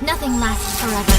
Nothing lasts forever.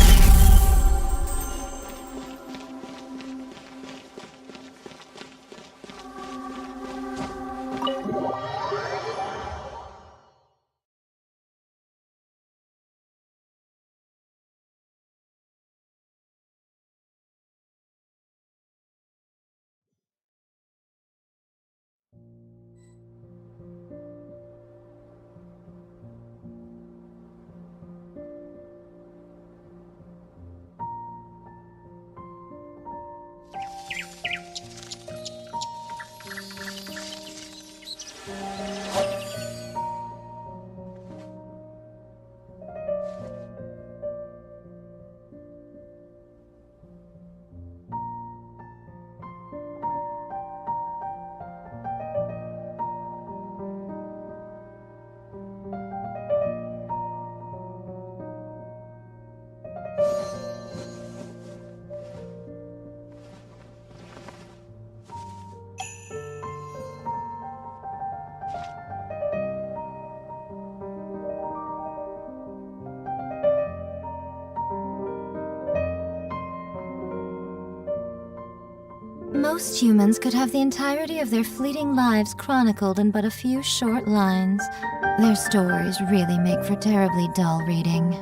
Most humans could have the entirety of their fleeting lives chronicled in but a few short lines. Their stories really make for terribly dull reading.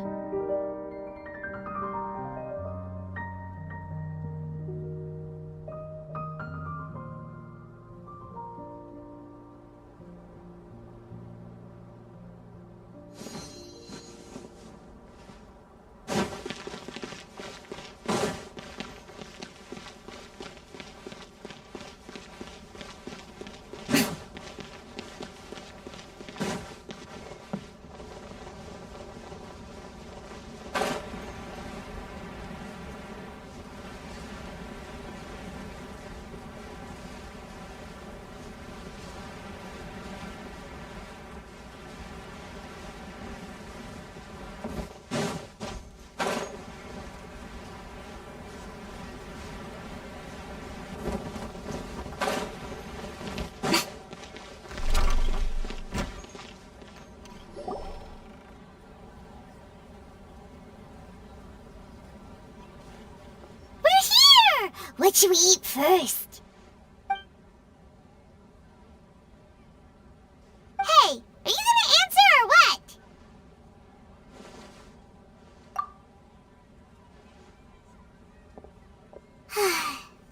What should we eat first? Hey, are you gonna answer or what?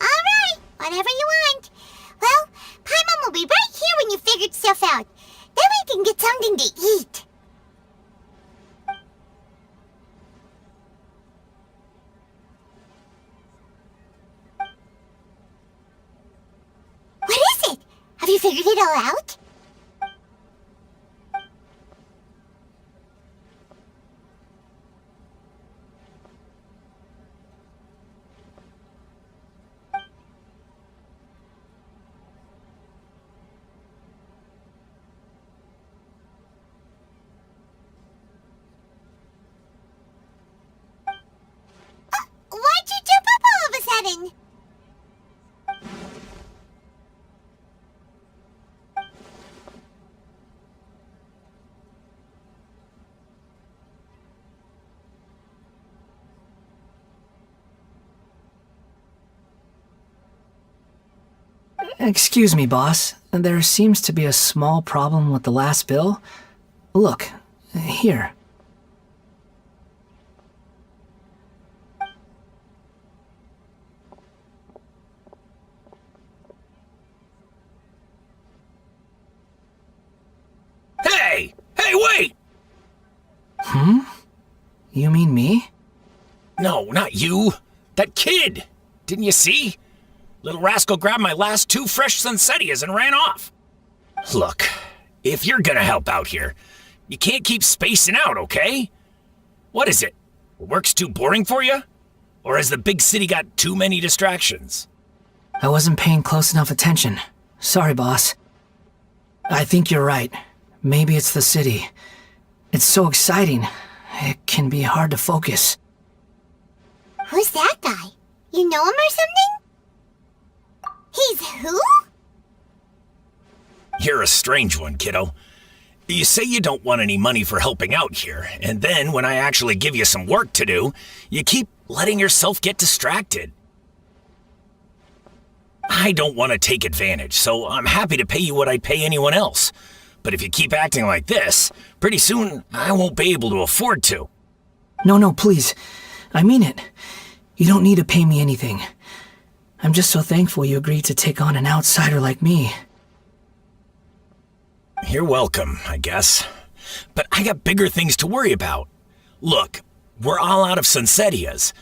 Alright, whatever you want. Well, Paimon will be right here when you figured stuff out. Then we can get something to eat. Have you figured it all out? Why'd you jump up all of a sudden? Excuse me, boss. There seems to be a small problem with the last bill. Look, here. Hey! Hey, wait! You mean me? No, not you. That kid! Didn't you see? Little rascal grabbed my last 2 fresh Sunsettias and ran off. Look, if you're gonna help out here, you can't keep spacing out, okay? What is it? Work's too boring for you? Or has the big city got too many distractions? I wasn't paying close enough attention. Sorry, boss. I think you're right. Maybe it's the city. It's so exciting. It can be hard to focus. Who's that guy? You know him or something? He's who? You're a strange one, kiddo. You say you don't want any money for helping out here, and then when I actually give you some work to do, you keep letting yourself get distracted. I don't want to take advantage, so I'm happy to pay you what I'd pay anyone else. But if you keep acting like this, pretty soon I won't be able to afford to. No, please. I mean it. You don't need to pay me anything. I'm just so thankful you agreed to take on an outsider like me. You're welcome, I guess. But I got bigger things to worry about. Look, we're all out of Sunsetias,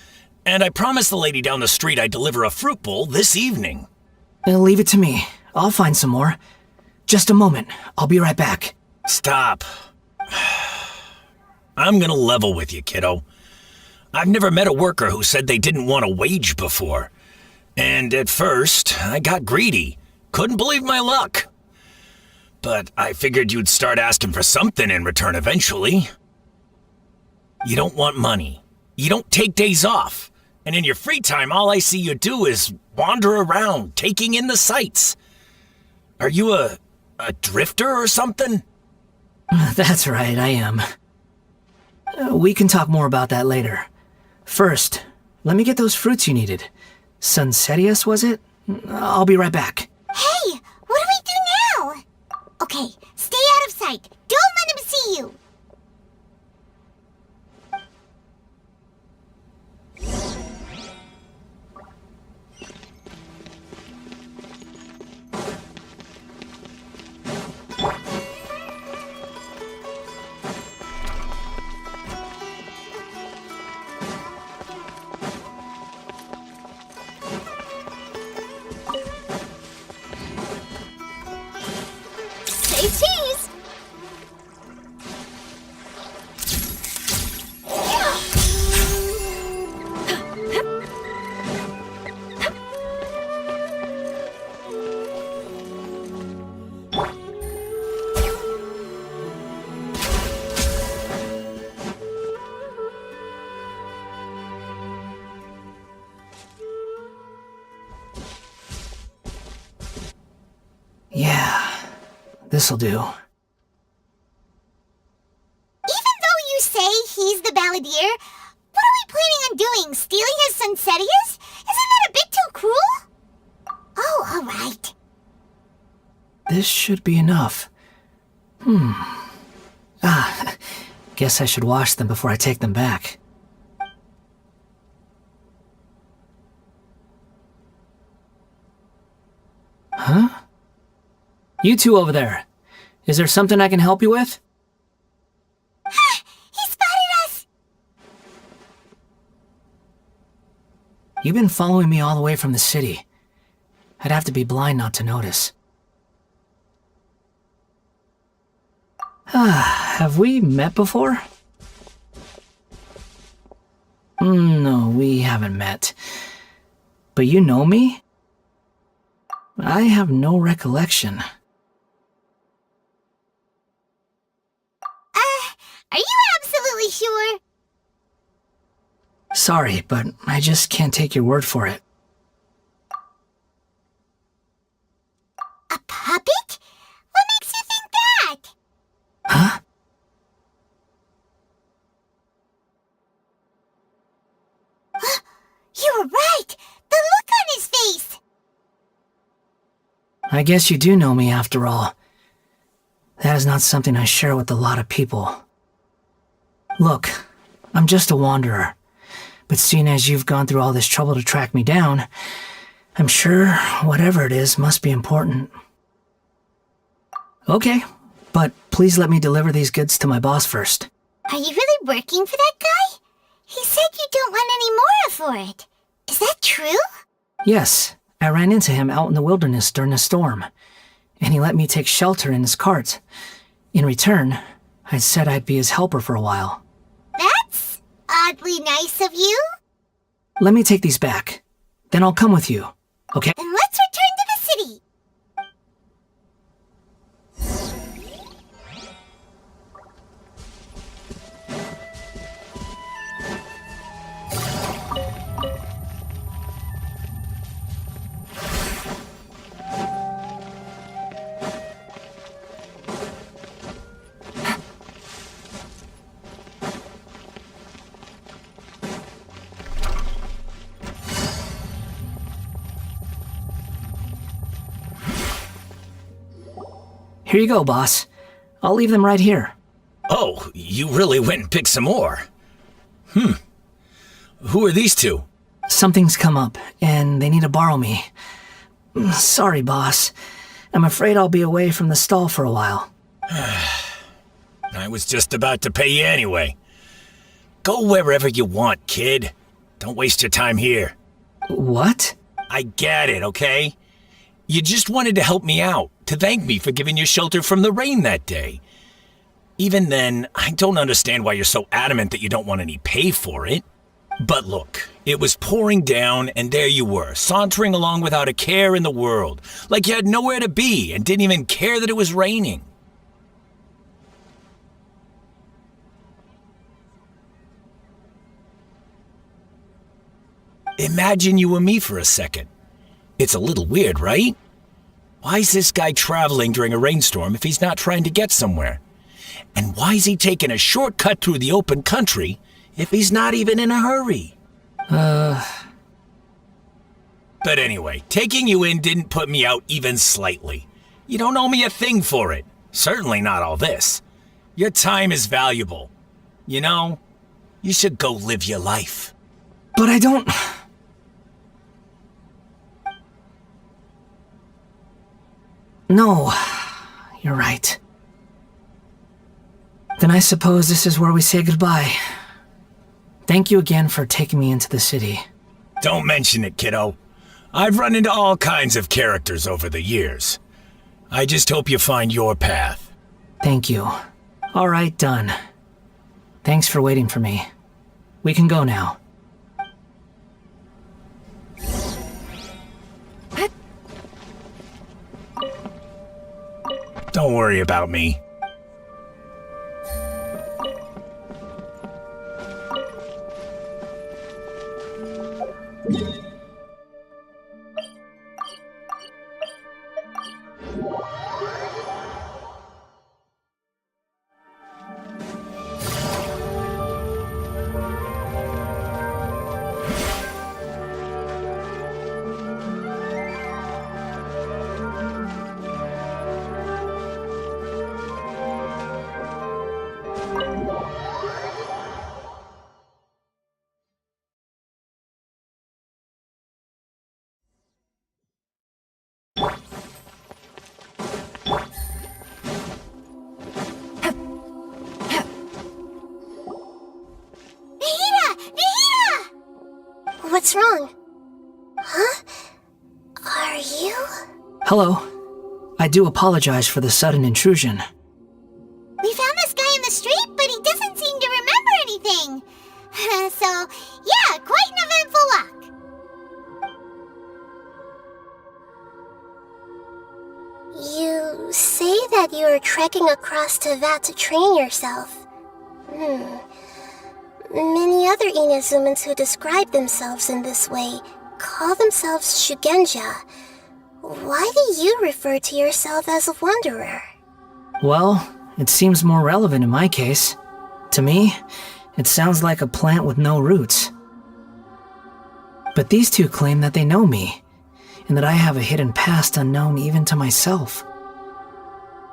and I promised the lady down the street I'd deliver a fruit bowl this evening. Leave it to me. I'll find some more. Just a moment. I'll be right back. Stop. I'm gonna level with you, kiddo. I've never met a worker who said they didn't want a wage before. And at first, I got greedy. Couldn't believe my luck. But I figured you'd start asking for something in return eventually. You don't want money. You don't take days off. And in your free time, all I see you do is wander around, taking in the sights. Are you a drifter or something? That's right, I am. We can talk more about that later. First, let me get those fruits you needed. Sunsetias, was it? I'll be right back. Hey, what do we do now? Okay, stay out of sight. Don't let him see you. Say cheese. Yeah, this'll do. Even though you say he's the balladeer, what are we planning on doing? Stealing his Sunsetias? Isn't that a bit too cruel? Oh, all right. This should be enough. Guess I should wash them before I take them back. Huh? You two over there. Is there something I can help you with? He spotted us! You've been following me all the way from the city. I'd have to be blind not to notice. Have we met before? No, we haven't met. But you know me? I have no recollection. Are you absolutely sure? Sorry, but I just can't take your word for it. A puppet? What makes you think that? Huh? You were right! The look on his face! I guess you do know me after all. That is not something I share with a lot of people. Look, I'm just a wanderer. But seeing as you've gone through all this trouble to track me down, I'm sure whatever it is must be important. Okay, but please let me deliver these goods to my boss first. Are you really working for that guy? He said you don't want any more for it. Is that true? Yes, I ran into him out in the wilderness during a storm, and he let me take shelter in his cart. In return, I said I'd be his helper for a while. That's oddly nice of you. Let me take these back. Then I'll come with you, okay? Then let's return to the city. Here you go, boss. I'll leave them right here. Oh, you really went and picked some more. Who are these two? Something's come up, and they need to borrow me. Sorry, boss. I'm afraid I'll be away from the stall for a while. I was just about to pay you anyway. Go wherever you want, kid. Don't waste your time here. What? I get it, okay? You just wanted to help me out, to thank me for giving you shelter from the rain that day. Even then, I don't understand why you're so adamant that you don't want any pay for it. But look, it was pouring down, and there you were, sauntering along without a care in the world, like you had nowhere to be and didn't even care that it was raining. Imagine you were me for a second. It's a little weird, right? Why's this guy traveling during a rainstorm if he's not trying to get somewhere? And why's he taking a shortcut through the open country if he's not even in a hurry? But anyway, taking you in didn't put me out even slightly. You don't owe me a thing for it. Certainly not all this. Your time is valuable. You know, you should go live your life. But I don't... No, you're right. Then I suppose this is where we say goodbye. Thank you again for taking me into the city. Don't mention it, kiddo. I've run into all kinds of characters over the years. I just hope you find your path. Thank you. All right, done. Thanks for waiting for me. We can go now. Don't worry about me. What's wrong? Huh? Are you? Hello. I do apologize for the sudden intrusion. We found this guy in the street, but he doesn't seem to remember anything. So, yeah, quite an eventful walk. You say that you are trekking across Teyvat to train yourself. Many other Inazumans who describe themselves in this way call themselves Shugenja. Why do you refer to yourself as a wanderer? Well, it seems more relevant in my case. To me, it sounds like a plant with no roots. But these two claim that they know me, and that I have a hidden past unknown even to myself.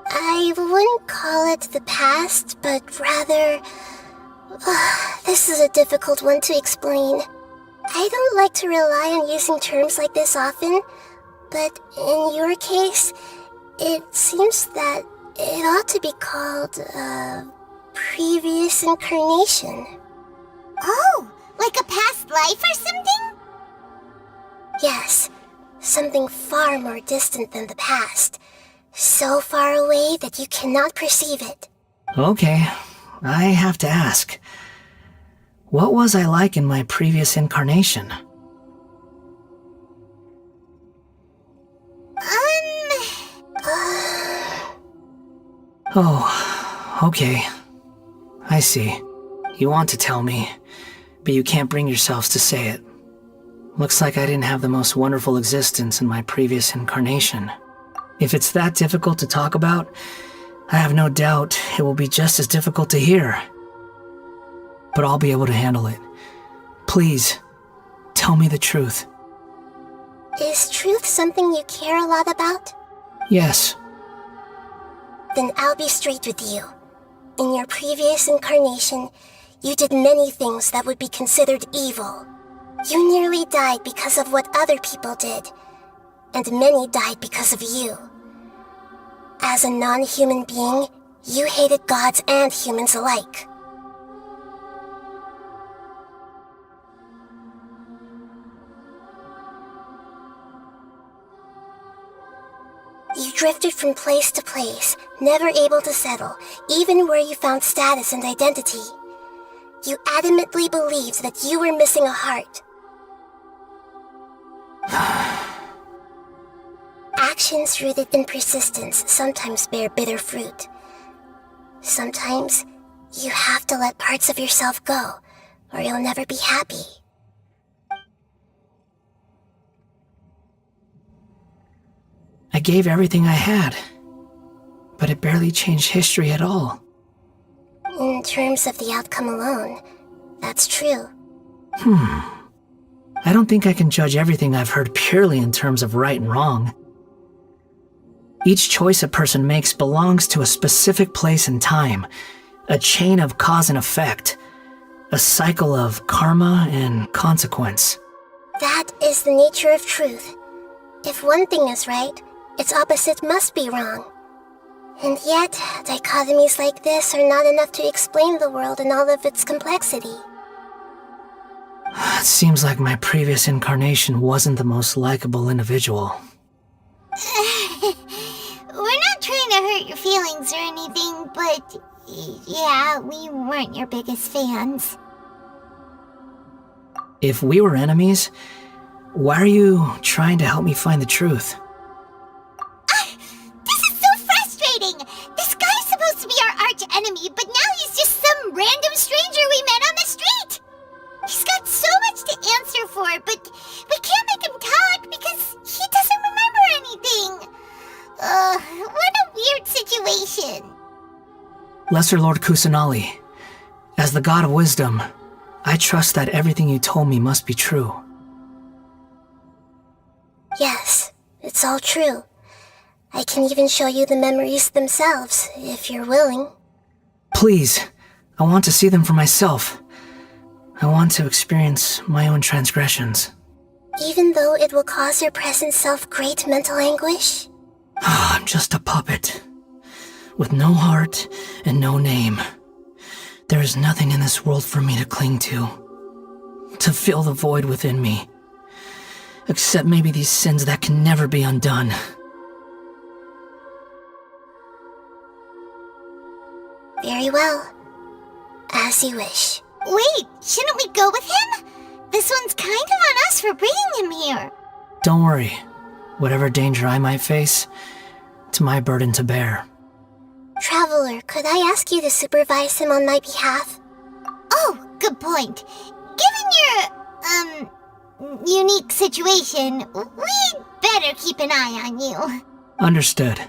I wouldn't call it the past, but rather... this is a difficult one to explain. I don't like to rely on using terms like this often, but in your case, it seems that it ought to be called a previous incarnation. Oh, like a past life or something? Yes, something far more distant than the past. So far away that you cannot perceive it. Okay, I have to ask. What was I like in my previous incarnation? Oh, okay. I see. You want to tell me, but you can't bring yourselves to say it. Looks like I didn't have the most wonderful existence in my previous incarnation. If it's that difficult to talk about, I have no doubt it will be just as difficult to hear. But I'll be able to handle it. Please, tell me the truth. Is truth something you care a lot about? Yes. Then I'll be straight with you. In your previous incarnation, you did many things that would be considered evil. You nearly died because of what other people did, and many died because of you. As a non-human being, you hated gods and humans alike. You drifted from place to place, never able to settle, even where you found status and identity. You adamantly believed that you were missing a heart. Actions rooted in persistence sometimes bear bitter fruit. Sometimes, you have to let parts of yourself go, or you'll never be happy. I gave everything I had, but it barely changed history at all. In terms of the outcome alone, that's true. I don't think I can judge everything I've heard purely in terms of right and wrong. Each choice a person makes belongs to a specific place and time, a chain of cause and effect, a cycle of karma and consequence. That is the nature of truth. If one thing is right, its opposite must be wrong. And yet, dichotomies like this are not enough to explain the world in all of its complexity. It seems like my previous incarnation wasn't the most likable individual. We're not trying to hurt your feelings or anything, but yeah, we weren't your biggest fans. If we were enemies, why are you trying to help me find the truth? This is so frustrating! This guy's supposed to be our arch enemy, but now he's just some random stranger we met on the street! He's got so much to answer for, but we can't make him talk because he doesn't remember anything. What a weird situation. Lesser Lord Kusanali, as the god of wisdom, I trust that everything you told me must be true. Yes, it's all true. I can even show you the memories themselves, if you're willing. Please, I want to see them for myself. I want to experience my own transgressions. Even though it will cause your present self great mental anguish? I'm just a puppet, with no heart and no name. There is nothing in this world for me to cling to fill the void within me. Except maybe these sins that can never be undone. Very well. As you wish. Wait, shouldn't we go with him? This one's kind of on us for bringing him here. Don't worry. Whatever danger I might face, it's my burden to bear. Traveler, could I ask you to supervise him on my behalf? Oh, good point. Given your, unique situation, we'd better keep an eye on you. Understood.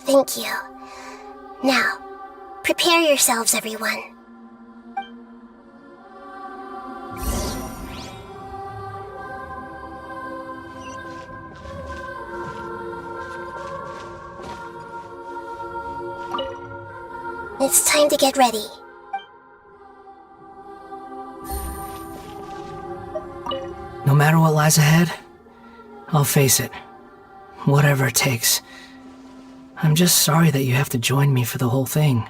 Thank you. Now, prepare yourselves, everyone. It's time to get ready. No matter what lies ahead, I'll face it. Whatever it takes. I'm just sorry that you have to join me for the whole thing.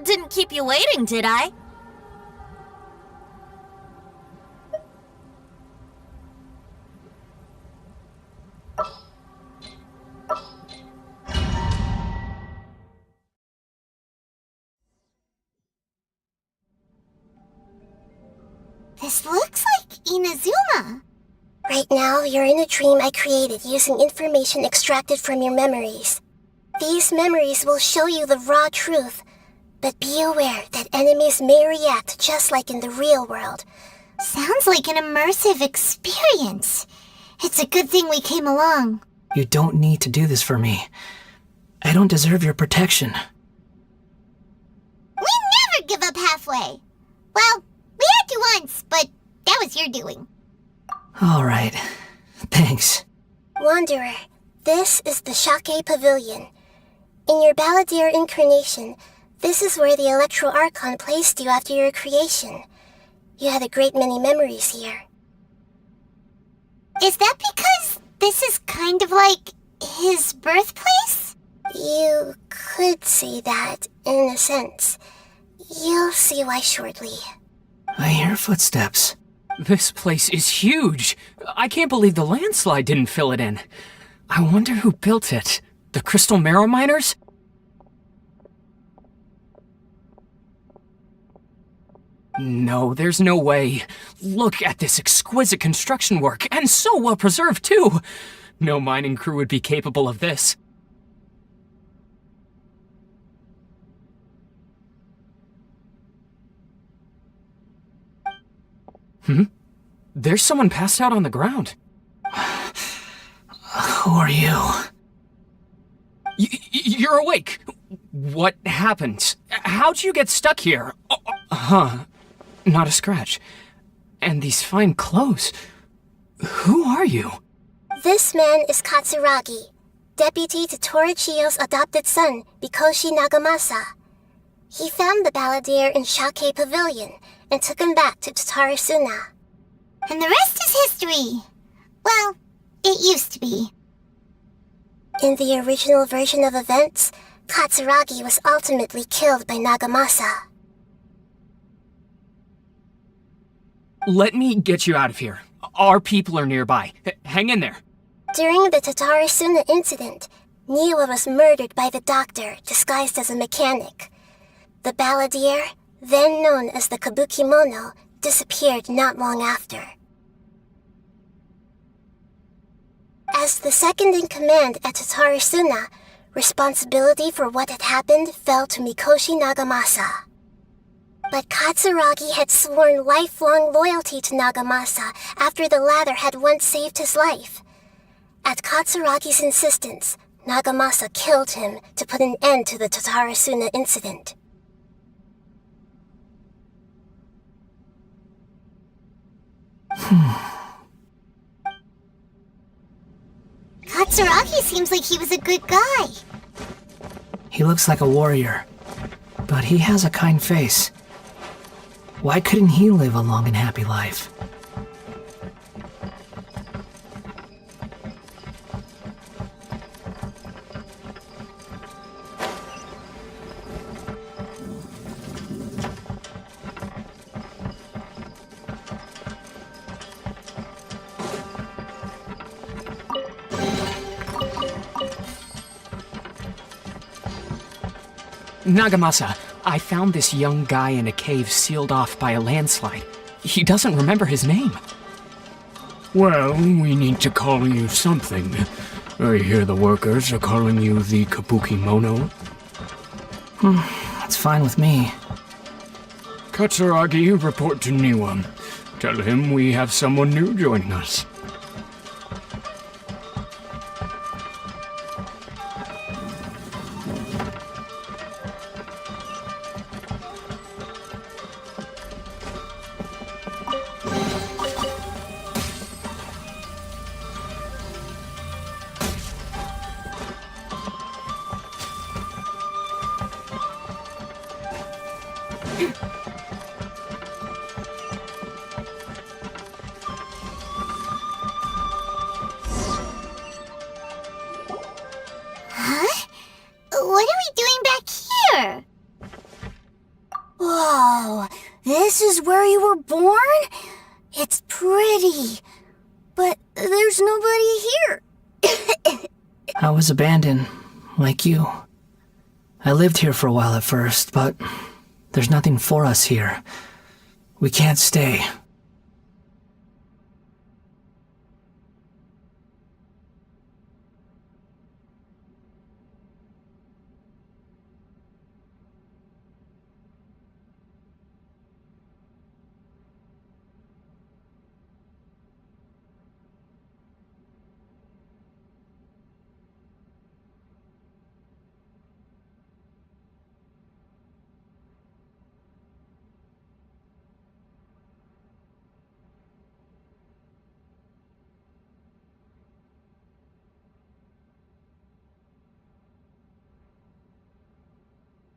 Didn't keep you waiting, did I? This looks like Inazuma. Right now, you're in a dream I created using information extracted from your memories. These memories will show you the raw truth, but be aware that enemies may react just like in the real world. Sounds like an immersive experience. It's a good thing we came along. You don't need to do this for me. I don't deserve your protection. We never give up halfway. Well, we had to once, but that was your doing. All right. Thanks. Wanderer, this is the Shake Pavilion. In your Balladeer incarnation, this is where the Electro Archon placed you after your creation. You had a great many memories here. Is that because this is kind of like his birthplace? You could say that, in a sense. You'll see why shortly. I hear footsteps. This place is huge. I can't believe the landslide didn't fill it in. I wonder who built it. The Crystal Marrow Miners? No, there's no way. Look at this exquisite construction work, and so well preserved, too. No mining crew would be capable of this. There's someone passed out on the ground. Who are you? You're awake. What happened? How'd you get stuck here? Not a scratch. And these fine clothes. Who are you? This man is Katsuragi, deputy to Torichio's adopted son, Mikoshi Nagamasa. He found the Balladeer in Shake Pavilion and took him back to Tatarasuna. And the rest is history. Well, it used to be. In the original version of events, Katsuragi was ultimately killed by Nagamasa. Let me get you out of here. Our people are nearby. Hang in there. During the Tatarasuna incident, Niwa was murdered by the doctor disguised as a mechanic. The Balladeer, then known as the Kabukimono, disappeared not long after. As the second in command at Tatarasuna, responsibility for what had happened fell to Mikoshi Nagamasa. But Katsuragi had sworn lifelong loyalty to Nagamasa after the latter had once saved his life. At Katsuragi's insistence, Nagamasa killed him to put an end to the Tatarasuna incident. Katsuragi seems like he was a good guy. He looks like a warrior, but he has a kind face. Why couldn't he live a long and happy life? Nagamasa, I found this young guy in a cave sealed off by a landslide. He doesn't remember his name. Well, we need to call you something. I hear the workers are calling you the Kabukimono. It's fine with me. Katsuragi, report to Niwa. Tell him we have someone new joining us. What are we doing back here? Whoa, this is where you were born? It's pretty, but there's nobody here. I was abandoned, like you. I lived here for a while at first, but there's nothing for us here. We can't stay.